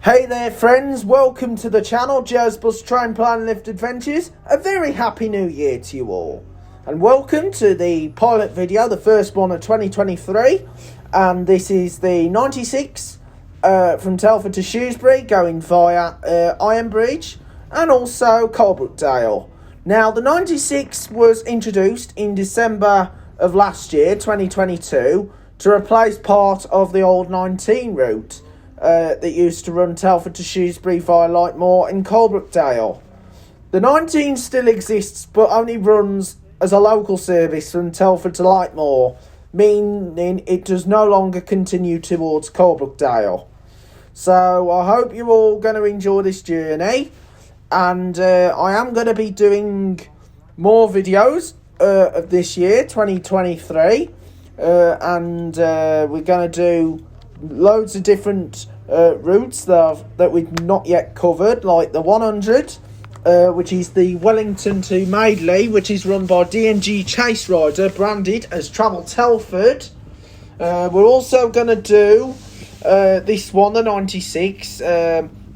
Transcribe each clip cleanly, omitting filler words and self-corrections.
Hey there friends, welcome to the channel, Joe's Bus Train Plan Lift Adventures. A very happy new year to you all. And welcome to the pilot video, the first one of 2023. And this is the 96 from Telford to Shrewsbury, going via Ironbridge and also Coalbrookdale. Now the 96 was introduced in December of last year, 2022, to replace part of the old 19 route. That used to run Telford to Shrewsbury via Lightmoor and Coalbrookdale. The 19 still exists, but only runs as a local service from Telford to Lightmoor, meaning it does no longer continue towards Coalbrookdale. So I hope you're all going to enjoy this journey, and I am going to be doing more videos of this year, 2023, and we're going to do loads of different routes that we've not yet covered, like the 100, which is the Wellington to Madeley, which is run by D&G Chase Rider, branded as Travel Telford. We're also going to do this one, the 96,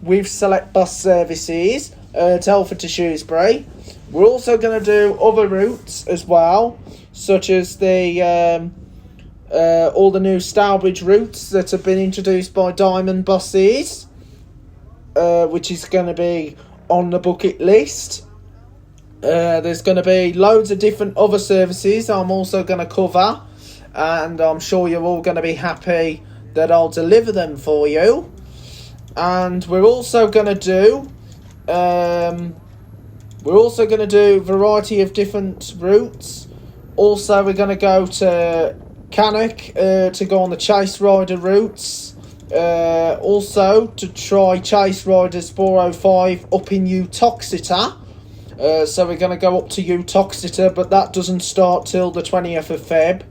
with select bus services, Telford to Shrewsbury. We're also going to do other routes as well, such as the all the new Stourbridge routes that have been introduced by Diamond Buses, which is going to be on the bucket list. There's going to be loads of different other services I'm also going to cover, and I'm sure you're all going to be happy that I'll deliver them for you. And we're also going to do a variety of different routes. Also, we're going to go to Cannock to go on the Chase Rider routes. Also to try Chase Riders 405 up in Utoxeter. So we're going to go up to Utoxeter, but that doesn't start till the 20th of Feb.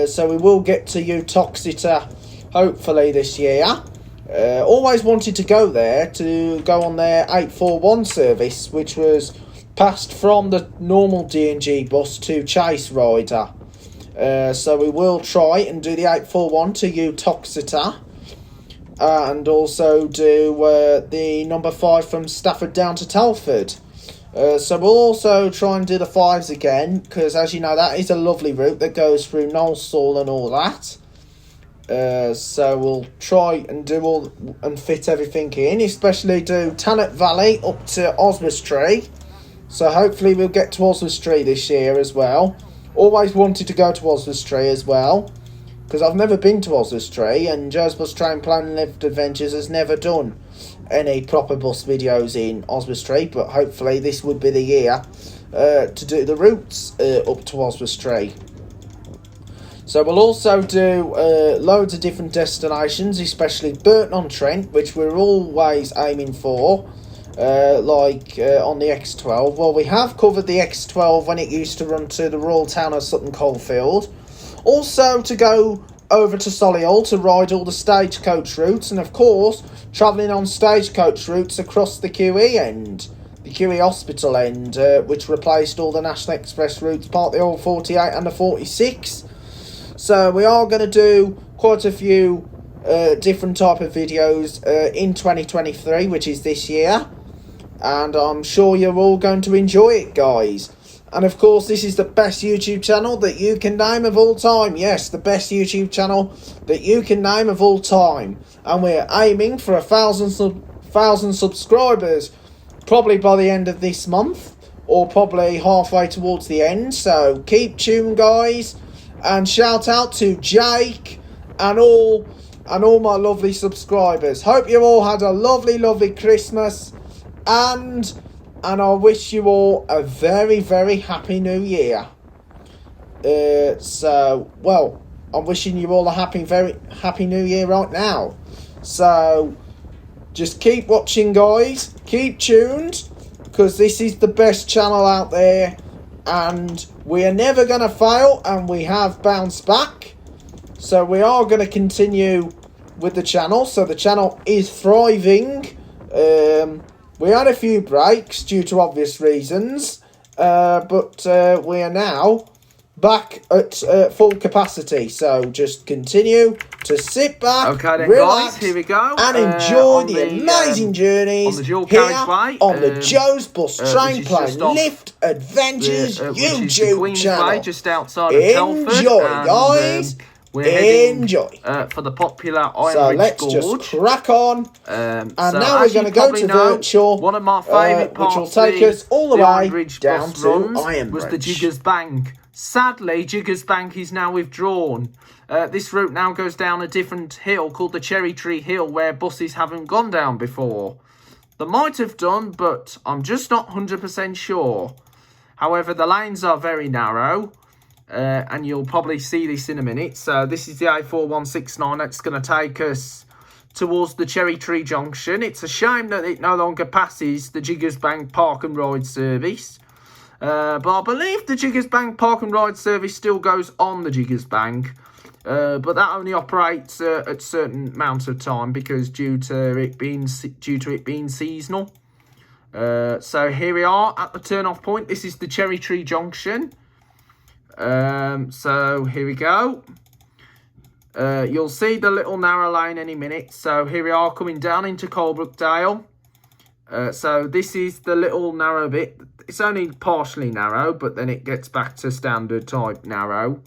So we will get to Utoxeter hopefully this year. Always wanted to go there, to go on their 841 service, which was passed from the normal D&G bus to Chase Rider. So we will try and do the 841 to Utoxeter, and also do the number 5 from Stafford down to Telford. So we'll also try and do the 5s again, because as you know, that is a lovely route that goes through Knowlesall and all that. So we'll try and do all and fit everything in, especially do Tannock Valley up to Oswestry. So hopefully we'll get to Oswestry this year as well. Always wanted to go to Oswestry as well, because I've never been to Oswestry, and Joe's Bus Train Plan Lift Adventures has never done any proper bus videos in Oswestry, but hopefully this would be the year to do the routes up to Oswestry. So we'll also do loads of different destinations, especially Burton-on-Trent, which we're always aiming for. On the X12. Well, we have covered the X12 when it used to run to the rural town of Sutton Coldfield. Also to go over to Solihull to ride all the stagecoach routes, and of course travelling on stagecoach routes across the QE end, the QE Hospital end, which replaced all the National Express routes, part the old 48 and the 46. So we are going to do quite a few different type of videos in 2023, which is this year. And I'm sure you're all going to enjoy it, guys. And of course, this is the best YouTube channel that you can name of all time. Yes, the best YouTube channel that you can name of all time. And we're aiming for 1,000 subscribers, probably by the end of this month, or probably halfway towards the end. So keep tuned, guys. And shout out to Jake and all my lovely subscribers. Hope you all had a lovely Christmas, and I wish you all a very happy new year. Well, I'm wishing you all a very happy new year right now. So just keep watching, guys, keep tuned, because this is the best channel out there, and we are never going to fail, and we have bounced back. So we are going to continue with the channel. So the channel is thriving. We had a few breaks due to obvious reasons, but we are now back at full capacity. So just continue to sit back, okay, then, relax, guys, here we go. and enjoy the amazing journeys on the dual here carriageway, on the Joe's Bus Train which is Plane just off Lift Adventures which is the YouTube Queensway, channel. just outside of Telford. Enjoy, And, guys. we're heading Enjoy. For the popular Iron So Bridge let's Gorge. just crack on. And now we're going to go to virtual, one of my favourite parts, which will take us all the way Iron Bridge down bus to runs Iron was the Bridge. Jiggers Bank. Sadly, Jiggers Bank is now withdrawn. This route now goes down a different hill called the Cherry Tree Hill, where buses haven't gone down before. They might have done, but I'm just not 100% sure. However, the lanes are very narrow, and you'll probably see this in a minute. So this is the A4169 that's going to take us towards the Cherry Tree Junction. It's a shame that it no longer passes the Jiggers Bank Park and Ride service. But I believe the Jiggers Bank Park and Ride service still goes on the Jiggers Bank. But that only operates at certain amounts of time because due to it being seasonal. So here we are at the turn-off point. This is the Cherry Tree Junction. So here we go. You'll see the little narrow lane any minute. So here we are coming down into Colebrookdale. So this is the little narrow bit. It's only partially narrow, but then it gets back to standard type narrow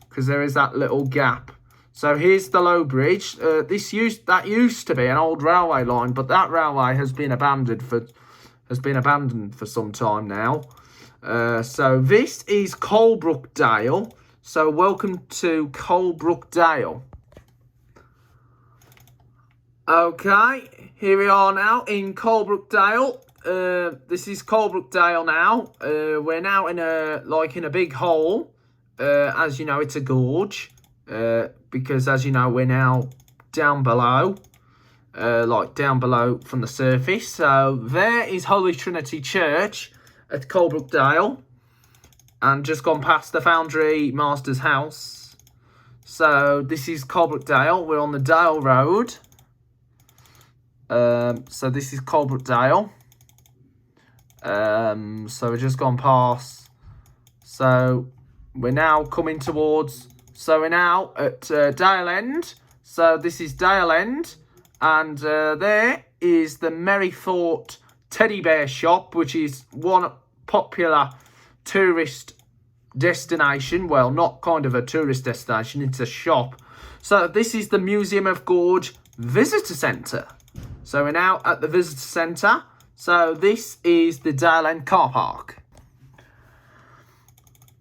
because there is that little gap. So here's the low bridge. That used to be an old railway line, but that railway has been abandoned for some time now. So this is Colebrookdale. So welcome to Colebrookdale. Okay, here we are now in Colebrookdale. This is Colebrookdale now. We're now in a big hole. As you know, it's a gorge. Because as you know, we're now down below. Down below from the surface. So there is Holy Trinity Church at Colebrookdale. And just gone past the Foundry Master's house. So this is Colebrookdale. We're on the Dale Road. So this is Colebrookdale. So we've just gone past. So we're now coming towards. So we're now at Dale End. So this is Dale End. And there is the Merrythought Teddy Bear Shop, which is one popular tourist destination. Well, not kind of a tourist destination, it's a shop. So this is the Museum of Gorge Visitor Centre. So we're now at the Visitor Centre. So this is the Dale End car park.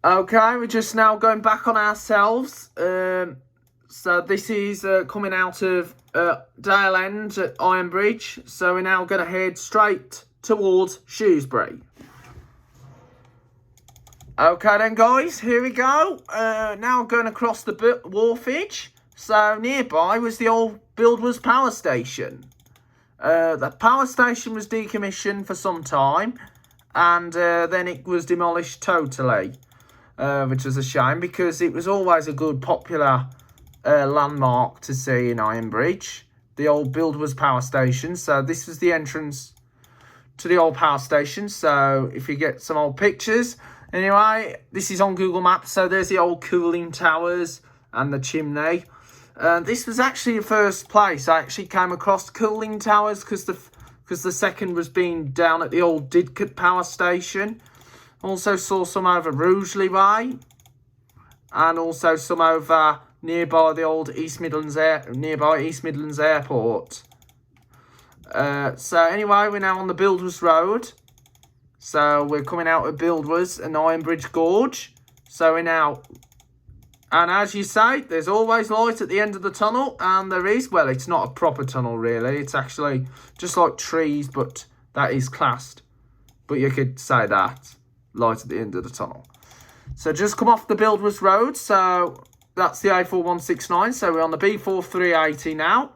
Okay, we're just now going back on ourselves. So this is coming out of Dale End at Iron Bridge. So we're now going to head straight towards Shrewsbury. Okay then, guys, here we go. Now going across the wharfage. So nearby was the old Buildwas power station. The power station was decommissioned for some time. And then it was demolished totally. Which was a shame because it was always a good popular landmark to see in Iron Bridge. The old Buildwas power station. So this was the entrance to the old power station. So if you get some old pictures... Anyway, this is on Google Maps, so there's the old cooling towers and the chimney. This was actually the first place I actually came across cooling towers because the second was being down at the old Didcot power station. Also saw some over Rugeley Way, and also some over nearby the old East Midlands Airport. So anyway, we're now on the Buildwas Road. So we're coming out of Buildwas and Iron Bridge Gorge. So we're now, and as you say, there's always light at the end of the tunnel, and there is. Well, it's not a proper tunnel really. It's actually just like trees, but that is classed. But you could say that, light at the end of the tunnel. So just come off the Buildwas Road. So that's the A4169. So we're on the B4380 now.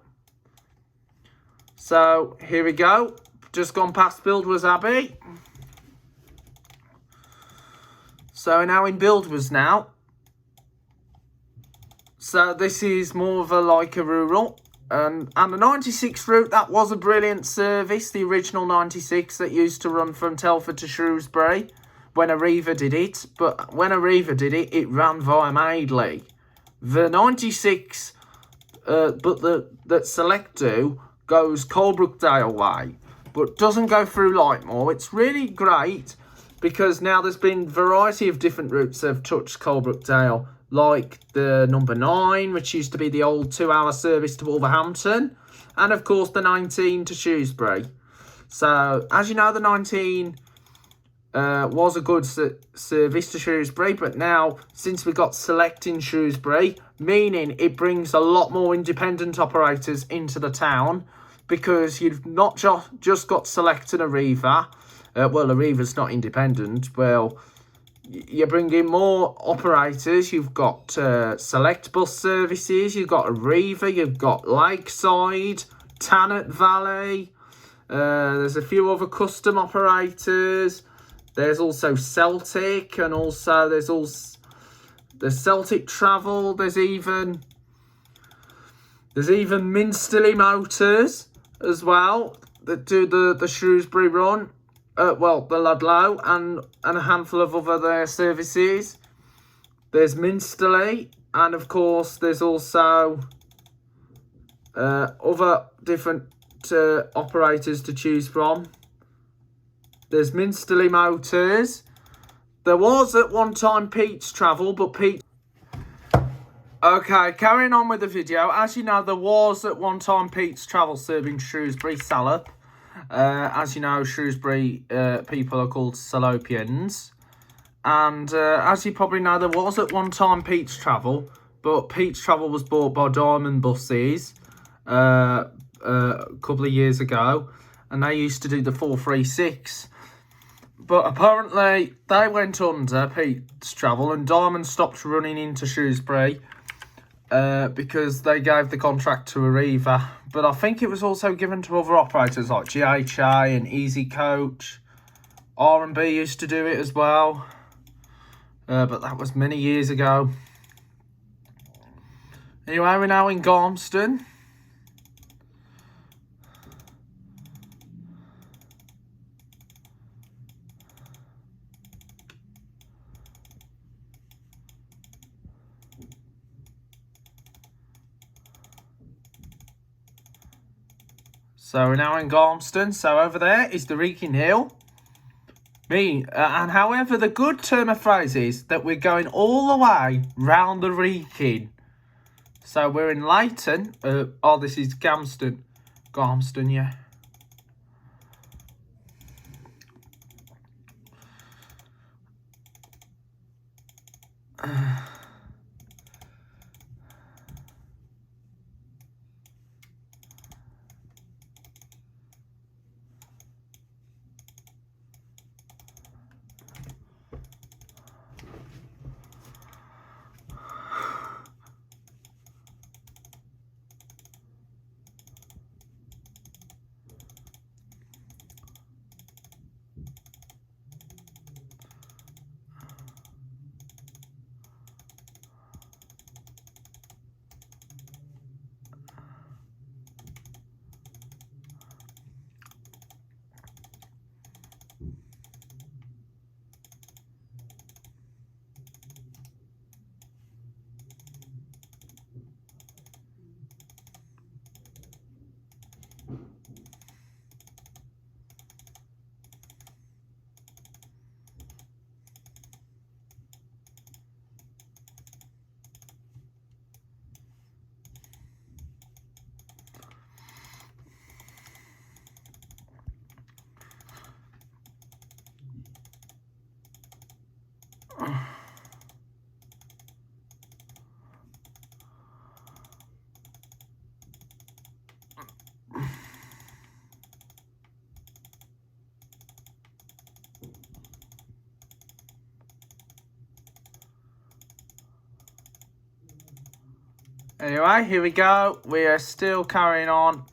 So here we go. Just gone past Buildwas Abbey. So we're now in Buildwas now. So this is more of a rural. And the 96 route, that was a brilliant service. The original 96 that used to run from Telford to Shrewsbury. when Arriva did it, but when Arriva did it, it ran via Madeley. The 96, that Select do goes Coalbrookdale way, but doesn't go through Lightmoor. It's really great because now there's been variety of different routes that have touched Coalbrookdale, like the number 9, which used to be the old 2-hour service to Wolverhampton, and of course the 19 to Shrewsbury. So, as you know, the 19 was a good service to Shrewsbury, but now, since we got Select in Shrewsbury, meaning it brings a lot more independent operators into the town, because you've not just got Select and Arriva. Well, Arriva's not independent. Well, you're bringing more operators. You've got Select bus services, you've got Arriva, you've got Lakeside, Tannet Valley. There's a few other custom operators. There's also Celtic, and also there's Celtic Travel. There's even Minsterley Motors as well that do the Shrewsbury run. Well, the Ludlow and a handful of other services. There's Minsterley, and of course there's also other different operators to choose from. There's Minsterley Motors. There was at one time Pete's Travel, but Pete... Okay, carrying on with the video. As you know, there was at one time Pete's Travel serving Shrewsbury Salop. As you know, Shrewsbury people are called Salopians. And as you probably know, there was at one time Pete's Travel, but Pete's Travel was bought by Diamond Buses a couple of years ago, and they used to do the 436. But apparently they went under, Pete's Travel, and Diamond stopped running into Shrewsbury because they gave the contract to Arriva. But I think it was also given to other operators like GHA and Easy Coach. R&B used to do it as well. But that was many years ago. Anyway, we're now in Garmston. So we're now in Garmston. So over there is the Reeking Hill. And however, the good term of phrase is that we're going all the way round the Reeking. So we're in Leighton. This is Garmston. Garmston, yeah. Anyway, here we go. We are still carrying on.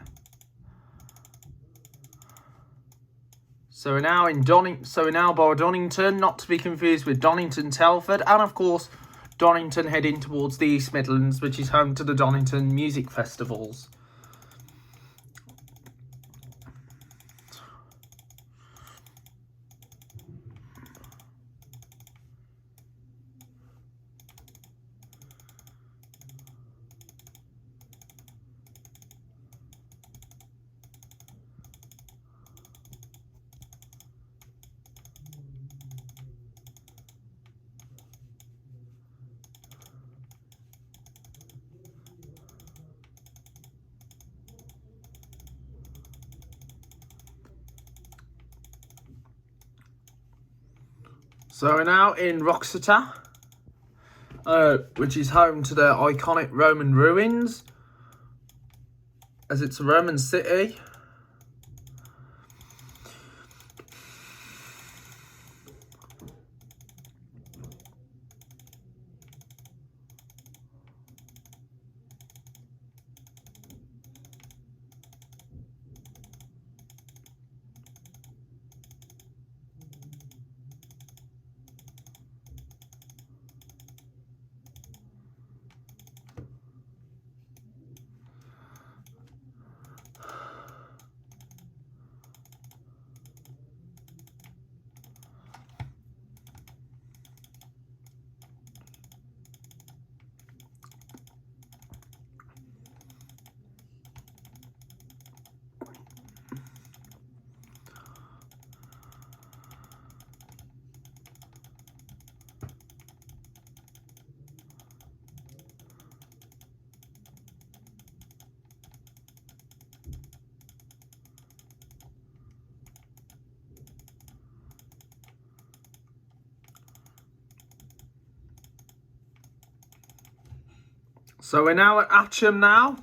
So we're now in by Donington, not to be confused with Donington Telford, and of course Donington heading towards the East Midlands, which is home to the Donington Music Festivals. So we're now in Roxeter, which is home to the iconic Roman ruins, as it's a Roman city. So we're now at Atcham now.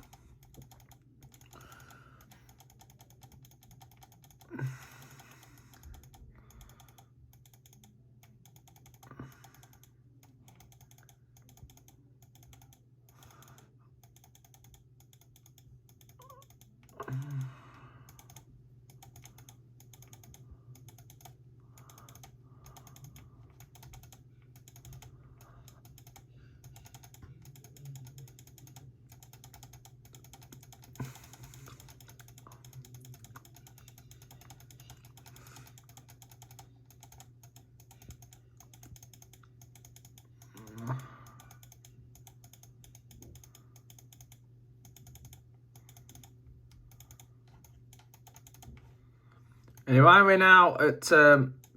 Anyway, we're now at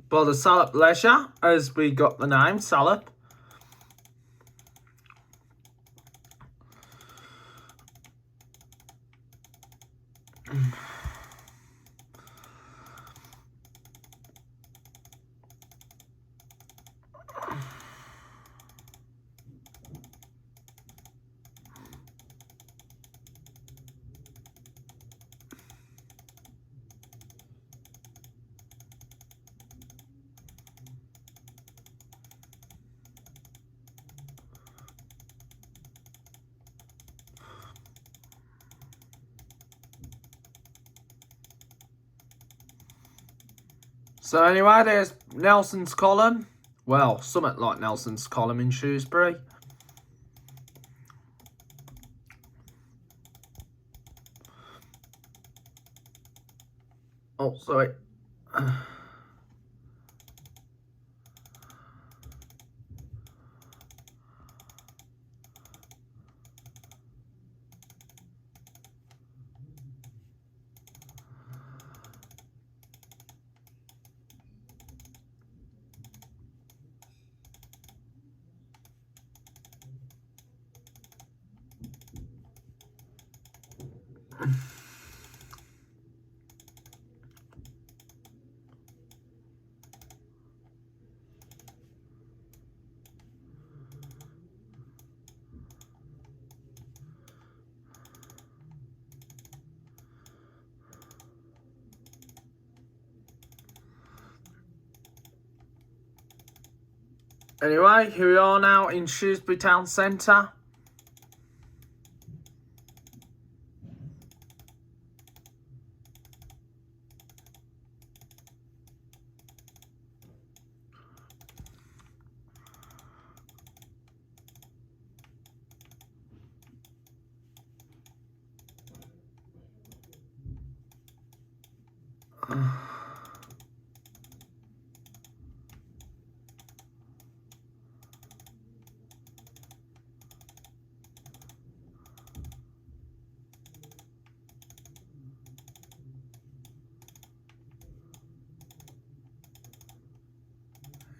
by the Salop Leisure, as we got the name Salop. So anyway, there's Nelson's Column. Well, something like Nelson's Column in Shrewsbury. Oh, sorry. Anyway, here we are now in Shrewsbury Town Centre.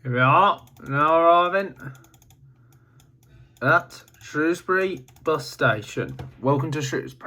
Here we are, now arriving at Shrewsbury bus station. Welcome to Shrewsbury.